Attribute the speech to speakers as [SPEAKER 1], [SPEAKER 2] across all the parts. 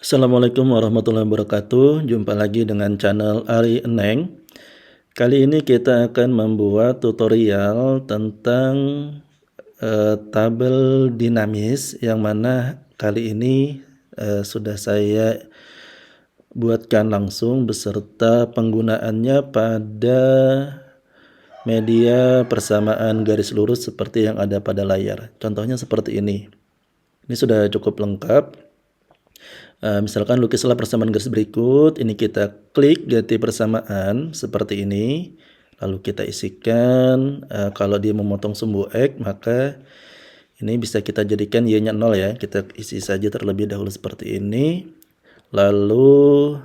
[SPEAKER 1] Assalamualaikum warahmatullahi wabarakatuh. Jumpa lagi dengan channel Ari Eneng. Kali ini kita akan membuat tutorial tentang tabel dinamis, yang mana kali ini sudah saya buatkan langsung beserta penggunaannya pada media persamaan garis lurus seperti yang ada pada layar. Contohnya seperti ini. Ini sudah cukup lengkap. Misalkan lukislah persamaan garis berikut, ini kita klik ganti persamaan seperti ini, lalu kita isikan, kalau dia memotong sumbu X, maka ini bisa kita jadikan Y-nya 0 ya, kita isi saja terlebih dahulu seperti ini, lalu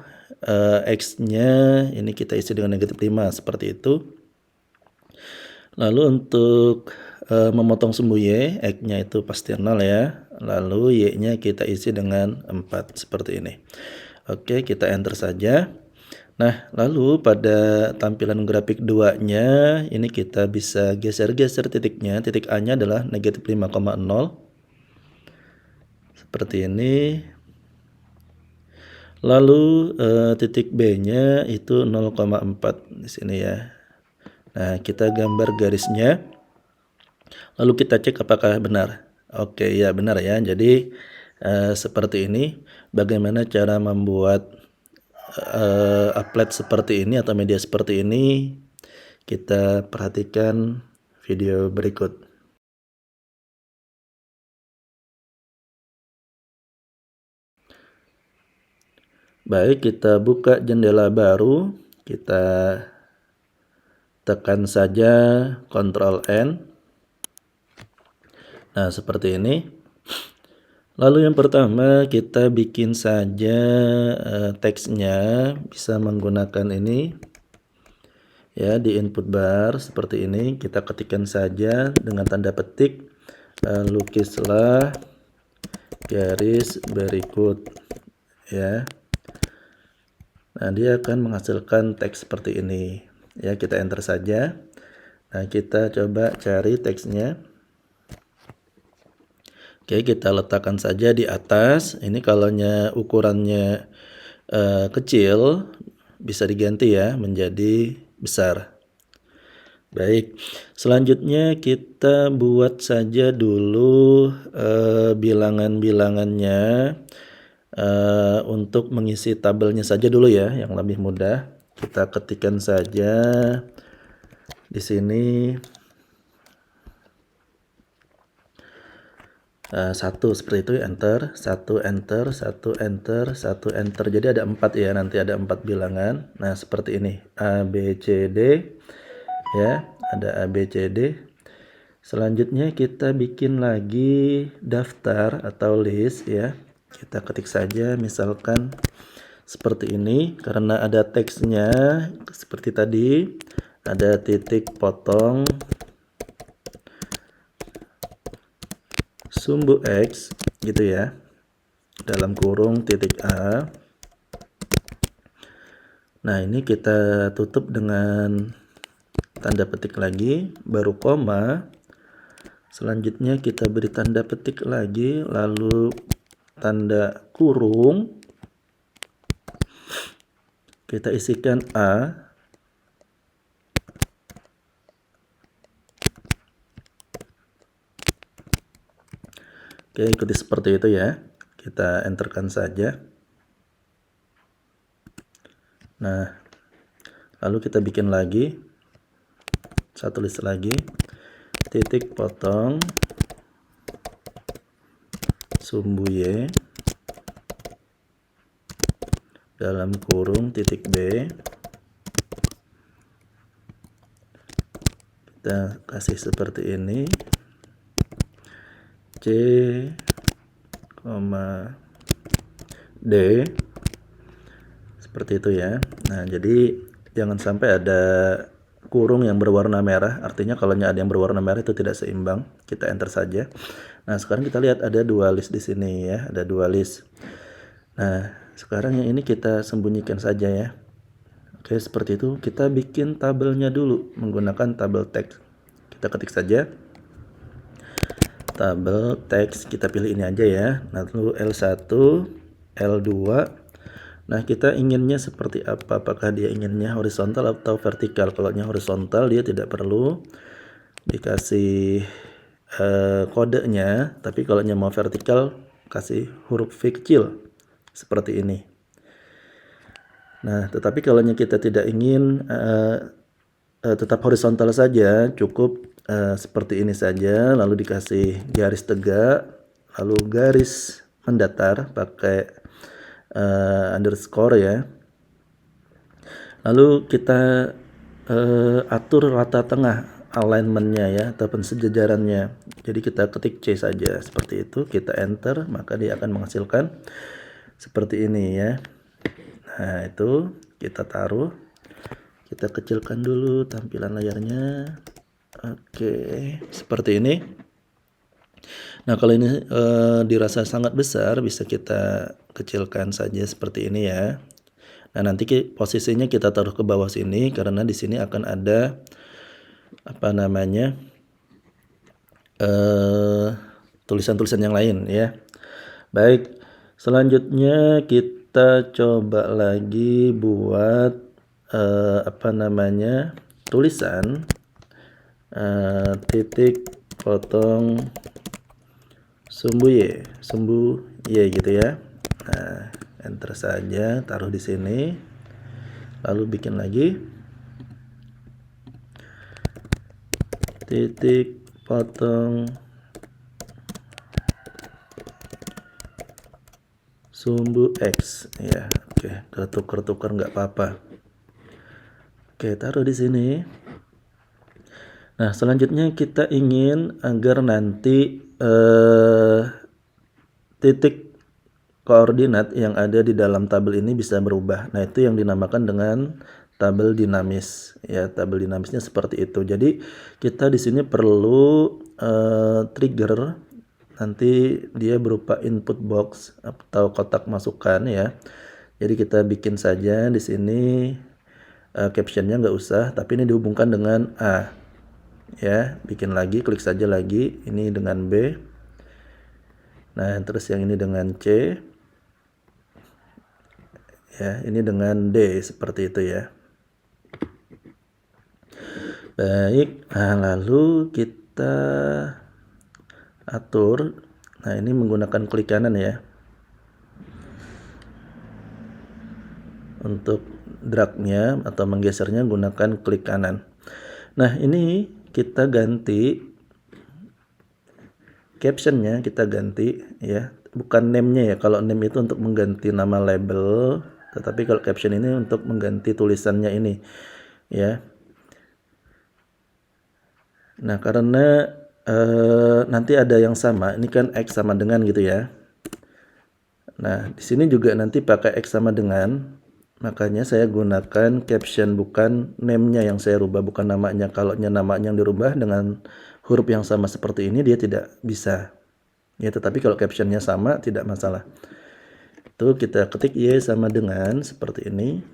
[SPEAKER 1] X-nya ini kita isi dengan negatif 5 seperti itu. Lalu untuk memotong sumbu Y, X-nya itu pasti 0 ya. Lalu Y-nya kita isi dengan 4 seperti ini. Oke, kita enter saja. Nah, lalu pada tampilan grafik 2-nya ini kita bisa geser-geser titiknya. Titik A-nya adalah negatif 5,0 seperti ini. Lalu titik B-nya itu 0,4 di sini ya. Nah, kita gambar garisnya. Lalu kita cek apakah benar. Oke, ya benar ya. Jadi seperti ini. Bagaimana cara membuat applet seperti ini atau media seperti ini? Kita perhatikan video berikut. Baik, kita buka jendela baru. Kita tekan saja Ctrl N. Nah, seperti ini. Lalu yang pertama kita bikin saja teksnya, bisa menggunakan ini ya, di input bar seperti ini. Kita ketikkan saja dengan tanda petik, lukislah garis berikut ya. Nah, dia akan menghasilkan teks seperti ini ya. Kita enter saja. Nah, kita coba cari teksnya. Oke, kita letakkan saja di atas. Ini kalau ukurannya kecil, bisa diganti ya menjadi besar. Baik, selanjutnya kita buat saja dulu bilangan-bilangannya untuk mengisi tabelnya saja dulu ya, yang lebih mudah. Kita ketikkan saja di sini. Satu seperti itu, enter, satu enter, satu enter, satu enter. Jadi ada 4 ya, nanti ada 4 bilangan. Nah, seperti ini, A, B, C, D ya, ada A, B, C, D. Selanjutnya kita bikin lagi daftar atau list ya. Kita ketik saja misalkan seperti ini, karena ada teksnya seperti tadi, ada titik potong sumbu X gitu ya, dalam kurung titik A. Nah, ini kita tutup dengan tanda petik lagi, baru koma. Selanjutnya kita beri tanda petik lagi, lalu tanda kurung. Kita isikan A. Oke, ikuti seperti itu ya. Kita enterkan saja. Nah, lalu kita bikin lagi satu list lagi, titik potong sumbu Y dalam kurung titik B. Kita kasih seperti ini, C, D seperti itu ya. Nah, jadi jangan sampai ada kurung yang berwarna merah, artinya kalau ada yang berwarna merah itu tidak seimbang. Kita enter saja. Nah, sekarang kita lihat ada 2 list di sini ya, ada 2 list. Nah, sekarang yang ini kita sembunyikan saja ya. Oke, seperti itu. Kita bikin tabelnya dulu menggunakan tabel teks. Kita ketik saja tabel teks, kita pilih ini aja ya. Lalu L1, L2. Nah, kita inginnya seperti apa? Apakah dia inginnya horizontal atau vertikal? Kalau horizontal dia tidak perlu dikasih kodenya, tapi kalau mau vertikal kasih huruf V kecil seperti ini. Nah, tetapi kalau kita tidak ingin tetap horizontal saja, cukup seperti ini saja, lalu dikasih garis tegak, lalu garis mendatar pakai underscore ya. Lalu kita atur rata tengah alignmentnya ya, ataupun sejajarannya. Jadi kita ketik C saja seperti itu, kita enter, maka dia akan menghasilkan seperti ini ya. Nah, itu kita taruh, kita kecilkan dulu tampilan layarnya. Oke, seperti ini. Nah, kalau ini dirasa sangat besar, bisa kita kecilkan saja seperti ini ya. Nah, nanti posisinya kita taruh ke bawah sini karena di sini akan ada apa namanya tulisan-tulisan yang lain ya. Baik, selanjutnya kita coba lagi buat apa namanya tulisan titik potong sumbu Y gitu ya. Nah, enter saja, taruh di sini, lalu bikin lagi titik potong sumbu X ya. Oke, ketukar-tukar nggak apa-apa. Oke, taruh di sini. Nah, selanjutnya kita ingin agar nanti titik koordinat yang ada di dalam tabel ini bisa berubah. Nah, itu yang dinamakan dengan tabel dinamis ya. Tabel dinamisnya seperti itu. Jadi kita di sini perlu trigger, nanti dia berupa input box atau kotak masukan ya. Jadi kita bikin saja di sini captionnya nggak usah, tapi ini dihubungkan dengan A ya. Bikin lagi, klik saja lagi, ini dengan B. Nah, terus yang ini dengan C ya, ini dengan D seperti itu ya. Baik, nah lalu kita atur. Nah, ini menggunakan klik kanan ya. Untuk dragnya atau menggesernya gunakan klik kanan. Nah, ini kita ganti captionnya, kita ganti ya, bukan name-nya ya. Kalau name itu untuk mengganti nama label, tetapi kalau caption ini untuk mengganti tulisannya ini ya. Nah, karena nanti ada yang sama, ini kan X sama dengan gitu ya. Nah, di sini juga nanti pakai X sama dengan, makanya saya gunakan caption, bukan name-nya yang saya rubah, bukan namanya. Kalau namanya yang dirubah dengan huruf yang sama seperti ini, dia tidak bisa ya, tetapi kalau captionnya sama tidak masalah. Itu kita ketik Y sama dengan seperti ini,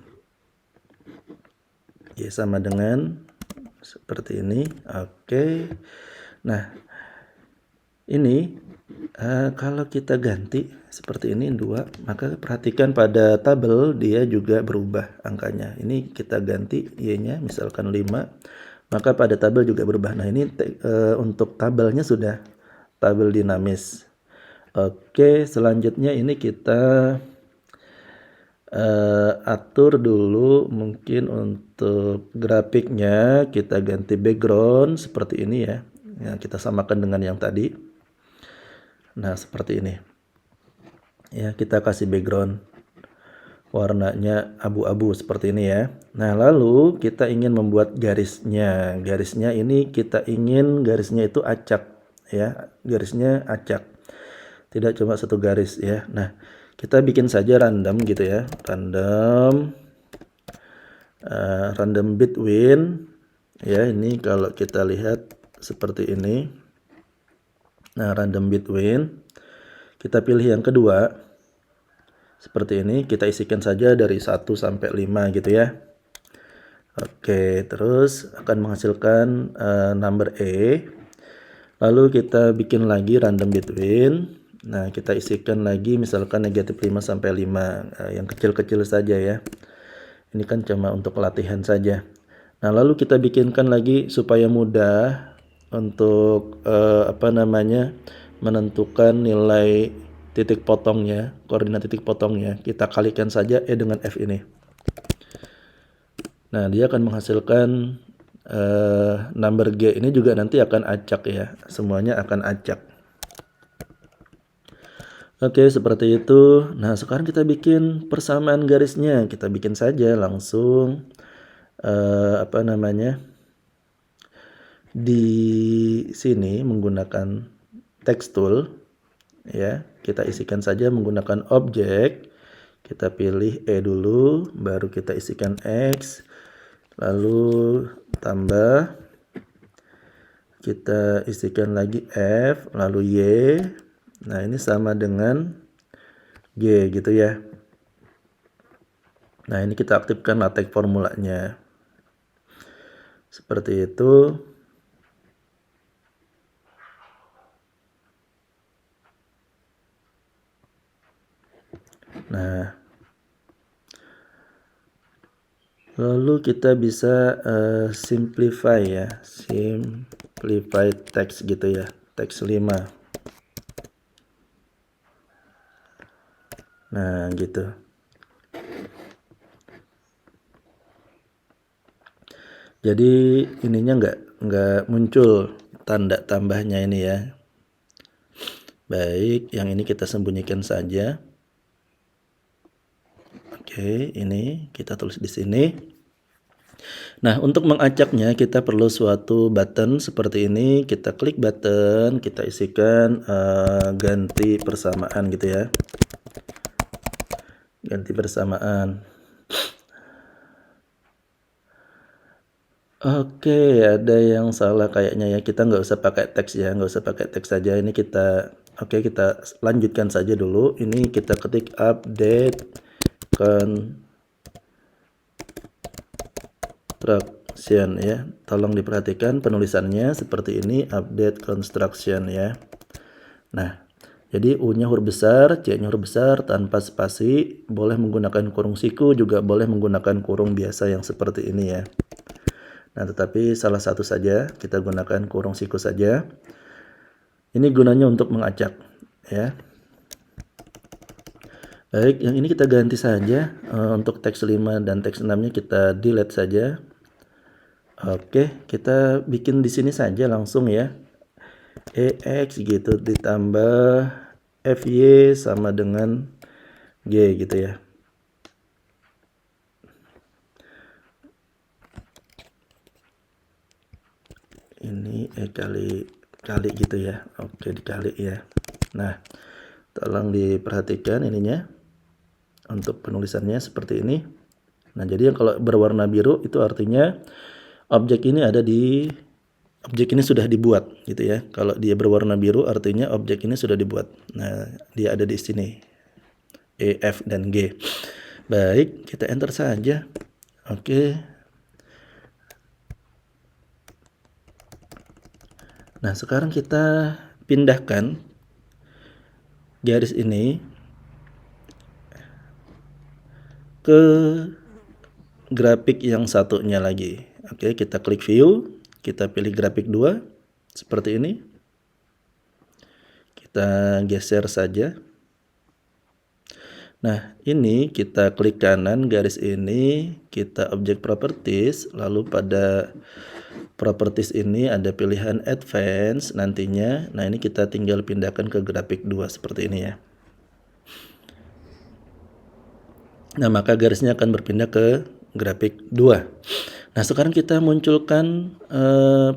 [SPEAKER 1] Y sama dengan seperti ini. Oke. Nah, ini kalau kita ganti seperti ini 2, maka perhatikan pada tabel dia juga berubah angkanya. Ini kita ganti Y-nya misalkan 5, maka pada tabel juga berubah. Nah, ini untuk tabelnya sudah tabel dinamis. Oke, selanjutnya ini kita atur dulu, mungkin untuk grafiknya kita ganti background seperti ini ya. Ya, kita samakan dengan yang tadi. Nah, seperti ini ya, kita kasih background warnanya abu-abu seperti ini ya. Nah, lalu kita ingin membuat garisnya. Garisnya ini kita ingin garisnya itu acak ya, garisnya acak, tidak cuma satu garis ya. Nah, kita bikin saja random gitu ya, random between ya. Ini kalau kita lihat seperti ini. Nah, random between, kita pilih yang kedua seperti ini, kita isikan saja dari 1 sampai 5 gitu ya. Oke, terus akan menghasilkan number E. Lalu kita bikin lagi random between Nah, kita isikan lagi misalkan negatif 5 sampai 5, yang kecil-kecil saja ya. Ini kan cuma untuk latihan saja. Nah, lalu kita bikinkan lagi supaya mudah untuk menentukan nilai titik potongnya, koordinat titik potongnya. Kita kalikan saja E dengan F ini. Nah, dia akan menghasilkan number G ini juga nanti akan acak ya. Semuanya akan acak. Oke, seperti itu. Nah, sekarang kita bikin persamaan garisnya. Kita bikin saja langsung di sini menggunakan text tool ya. Kita isikan saja menggunakan objek. Kita pilih E dulu, baru kita isikan X, lalu tambah, kita isikan lagi F, lalu Y. Nah, ini sama dengan G gitu ya. Nah, ini kita aktifkan LaTeX formulanya. Seperti itu. Nah, lalu kita bisa simplify ya, simplify text gitu ya, text 5. Nah, gitu. Jadi ininya nggak muncul tanda tambahnya ini ya. Baik, yang ini kita sembunyikan saja. Oke, ini kita tulis di sini. Nah, untuk mengacaknya kita perlu suatu button seperti ini. Kita klik button, kita isikan ganti persamaan gitu ya. Ganti persamaan. Oke, ada yang salah kayaknya ya. Kita nggak usah pakai teks ya, nggak usah pakai teks saja. Ini kita lanjutkan saja dulu. Ini kita ketik update construction ya. Tolong diperhatikan penulisannya seperti ini, update construction ya. Nah, jadi U-nya huruf besar, C-nya huruf besar tanpa spasi, boleh menggunakan kurung siku, juga boleh menggunakan kurung biasa yang seperti ini ya. Nah, tetapi salah satu saja, kita gunakan kurung siku saja. Ini gunanya untuk mengacak ya. Baik, yang ini kita ganti saja. Untuk teks 5 dan teks 6-nya kita delete saja. Oke, kita bikin di sini saja langsung ya. EX gitu ditambah FY sama dengan G gitu ya. Ini kali gitu ya. Oke, dikali ya. Nah, tolong diperhatikan ininya untuk penulisannya seperti ini. Nah, jadi yang kalau berwarna biru itu artinya objek ini sudah dibuat gitu ya. Kalau dia berwarna biru artinya objek ini sudah dibuat. Nah, dia ada di sini. E, F, dan G. Baik, kita enter saja. Oke. Nah, sekarang kita pindahkan garis ini ke grafik yang satunya lagi. Oke, kita klik view, kita pilih grafik 2 seperti ini. Kita geser saja. Nah, ini kita klik kanan garis ini, kita objek properties, lalu pada properties ini ada pilihan advance nantinya. Nah, ini kita tinggal pindahkan ke grafik 2 seperti ini ya. Nah, maka garisnya akan berpindah ke grafik 2. Nah, sekarang kita munculkan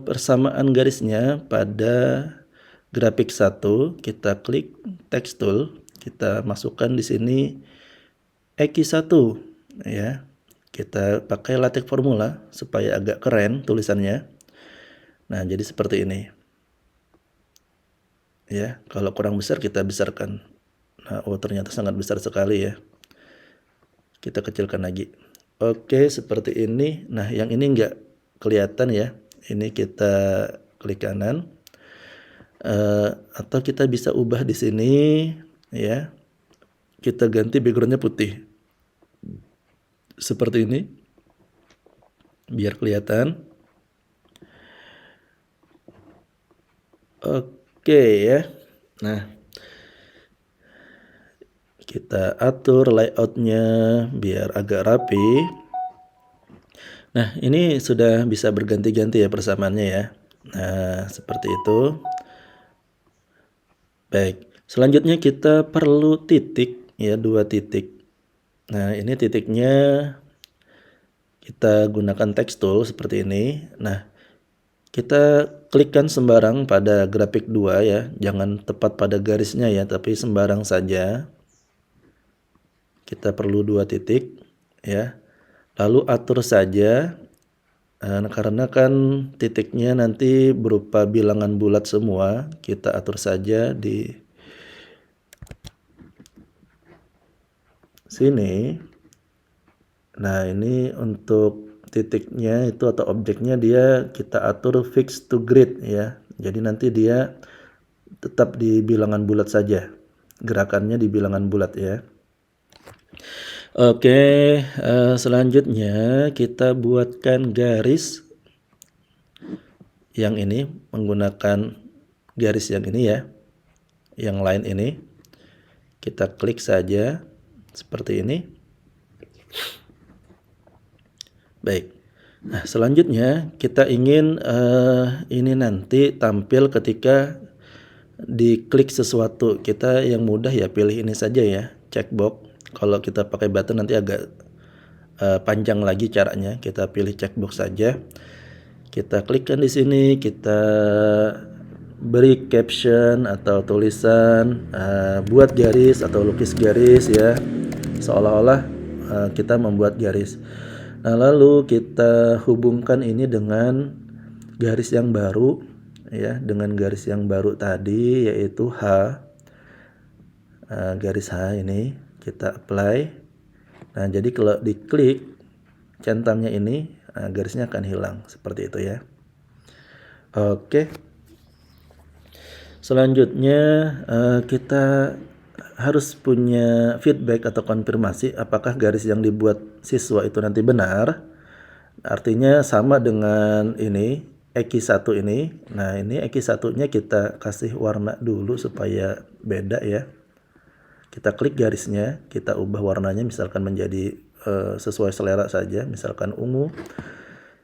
[SPEAKER 1] persamaan garisnya pada grafik 1. Kita klik text tool, kita masukkan di sini X1 ya. Kita pakai LaTeX formula supaya agak keren tulisannya. Nah, jadi seperti ini. Ya, kalau kurang besar kita besarkan. Nah, ternyata sangat besar sekali ya. Kita kecilkan lagi. Oke, seperti ini. Nah, yang ini enggak kelihatan ya. Ini kita klik kanan. Atau kita bisa ubah di sini ya. Kita ganti backgroundnya putih. Seperti ini. Biar kelihatan. Oke ya. Nah, kita atur layoutnya biar agak rapi. Nah, ini sudah bisa berganti-ganti ya persamaannya ya. Nah, seperti itu. Baik, selanjutnya kita perlu titik ya, 2 titik. Nah, ini titiknya kita gunakan text tool seperti ini. Nah, kita klikkan sembarang pada grafik 2 ya, jangan tepat pada garisnya ya, tapi sembarang saja. Kita perlu 2 titik ya. Lalu atur saja, karena kan titiknya nanti berupa bilangan bulat semua, kita atur saja di sini. Nah, ini untuk titiknya itu atau objeknya dia kita atur fix to grid ya. Jadi nanti dia tetap di bilangan bulat saja. Gerakannya di bilangan bulat ya. Oke, selanjutnya kita buatkan garis yang ini menggunakan garis yang ini ya. Yang lain ini kita klik saja seperti ini. Baik. Nah, selanjutnya kita ingin ini nanti tampil ketika diklik sesuatu. Kita yang mudah ya pilih ini saja ya, checkbox. Kalau kita pakai button nanti agak panjang lagi caranya. Kita pilih checkbox saja. Kita klikkan di sini, kita beri caption atau tulisan, buat garis atau lukis garis ya. Seolah-olah kita membuat garis. Nah, lalu kita hubungkan ini dengan garis yang baru ya, dengan garis yang baru tadi yaitu H. Garis H ini kita apply. Nah, jadi kalau diklik centangnya ini, garisnya akan hilang seperti itu ya. Oke. Selanjutnya kita harus punya feedback atau konfirmasi apakah garis yang dibuat siswa itu nanti benar. Artinya sama dengan ini Eki1 ini. Nah, ini Eki1-nya kita kasih warna dulu supaya beda ya. Kita klik garisnya, kita ubah warnanya misalkan menjadi sesuai selera saja, misalkan ungu.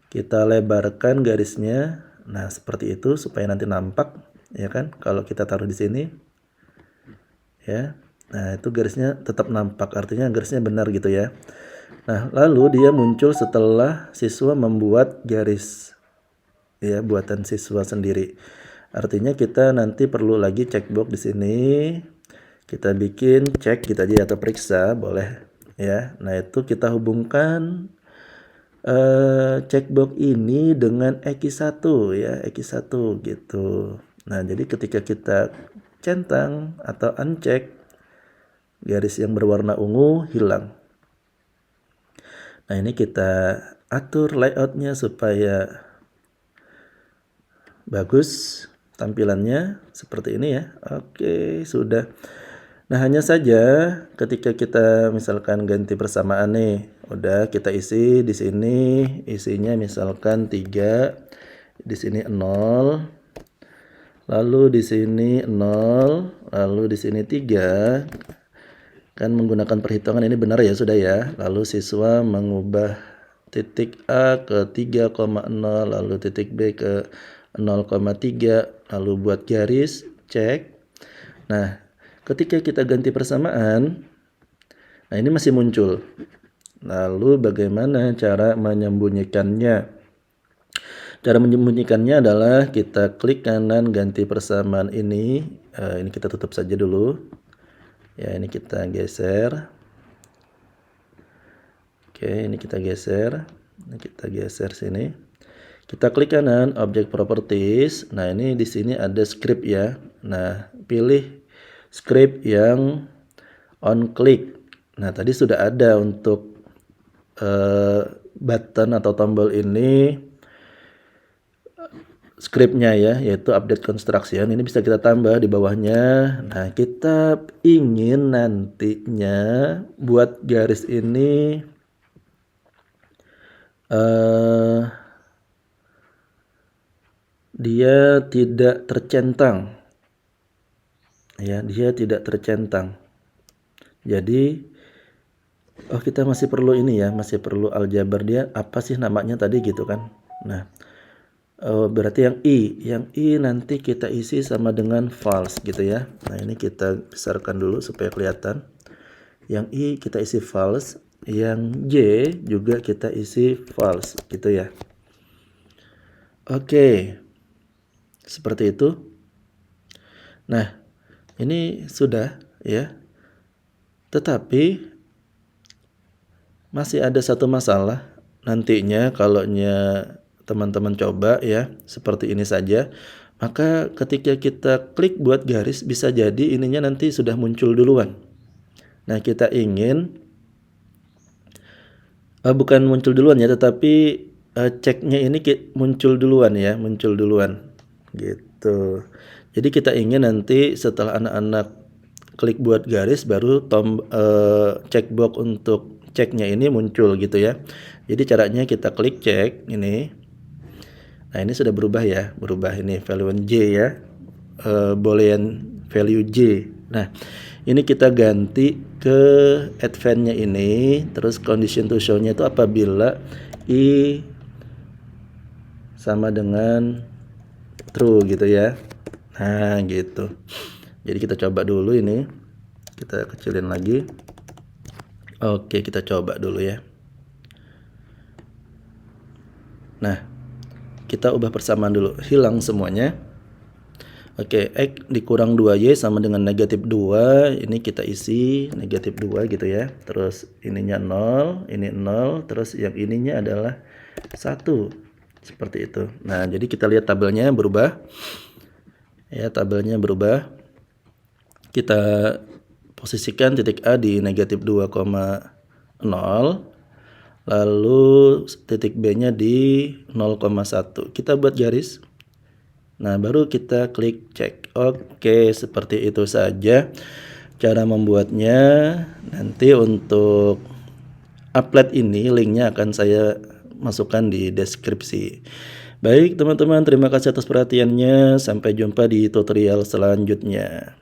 [SPEAKER 1] Kita lebarkan garisnya. Nah, seperti itu supaya nanti nampak ya kan kalau kita taruh di sini. Ya. Nah, itu garisnya tetap nampak, artinya garisnya benar gitu ya. Nah, lalu dia muncul setelah siswa membuat garis ya, buatan siswa sendiri. Artinya kita nanti perlu lagi checkbox di sini. Kita bikin cek gitu aja atau periksa boleh ya. Nah, itu kita hubungkan checkbox ini dengan Eki1 ya, Eki1 gitu. Nah, jadi ketika kita centang atau uncheck, garis yang berwarna ungu hilang. Nah, ini kita atur layoutnya supaya bagus tampilannya seperti ini ya. Oke, sudah. Nah, hanya saja ketika kita misalkan ganti persamaan nih, udah kita isi di sini, isinya misalkan 3, di sini 0, lalu di sini 0, lalu di sini 3. Kan menggunakan perhitungan ini benar ya sudah ya. Lalu siswa mengubah titik A ke 3,0, lalu titik B ke 0,3, lalu buat garis, cek. Nah, ketika kita ganti persamaan, nah ini masih muncul. Lalu bagaimana cara menyembunyikannya? Cara menyembunyikannya adalah kita klik kanan ganti persamaan ini. Ini kita tutup saja dulu. Ya, ini kita geser. Oke, ini kita geser. Ini kita geser sini. Kita klik kanan object properties. Nah, ini di sini ada script ya. Nah, pilih script yang on click. Nah, tadi sudah ada untuk button atau tombol ini scriptnya ya, yaitu update construction. Ini bisa kita tambah di bawahnya. Nah, kita ingin nantinya buat garis ini dia tidak tercentang. Ya, dia tidak tercentang. Jadi kita masih perlu ini ya, masih perlu aljabar. Dia apa sih namanya tadi gitu kan. Nah, berarti yang I nanti kita isi sama dengan false gitu ya. Nah, ini kita besarkan dulu supaya kelihatan. Yang I kita isi false, yang J juga kita isi false gitu ya. Oke. Seperti itu. Nah, ini sudah ya. Tetapi masih ada satu masalah nantinya kalau teman-teman coba ya seperti ini saja, maka ketika kita klik buat garis bisa jadi ininya nanti sudah muncul duluan. Nah, kita ingin bukan muncul duluan ya, tetapi ceknya ini muncul duluan ya, muncul duluan gitu. Jadi kita ingin nanti setelah anak-anak klik buat garis baru checkbox untuk ceknya ini muncul gitu ya. Jadi caranya kita klik cek ini. Nah, ini sudah berubah ya, berubah ini value J ya, boolean value J. Nah, ini kita ganti ke advance-nya ini, terus condition to show-nya itu apabila I sama dengan true gitu ya. Nah, gitu. Jadi kita coba dulu ini, kita kecilin lagi. Oke, kita coba dulu ya. Nah, kita ubah persamaan dulu, hilang semuanya. Oke, X dikurang 2Y sama dengan negatif 2. Ini kita isi negatif 2 gitu ya. Terus ininya 0, ini 0. Terus yang ininya adalah 1. Seperti itu. Nah, jadi kita lihat tabelnya berubah. Ya, tabelnya berubah. Kita posisikan titik A di negatif 2,0. Lalu titik B-nya di 0,1. Kita buat garis. Nah, baru kita klik cek. Oke, seperti itu saja cara membuatnya. Nanti untuk applet ini linknya akan saya masukkan di deskripsi. Baik teman-teman, terima kasih atas perhatiannya. Sampai jumpa di tutorial selanjutnya.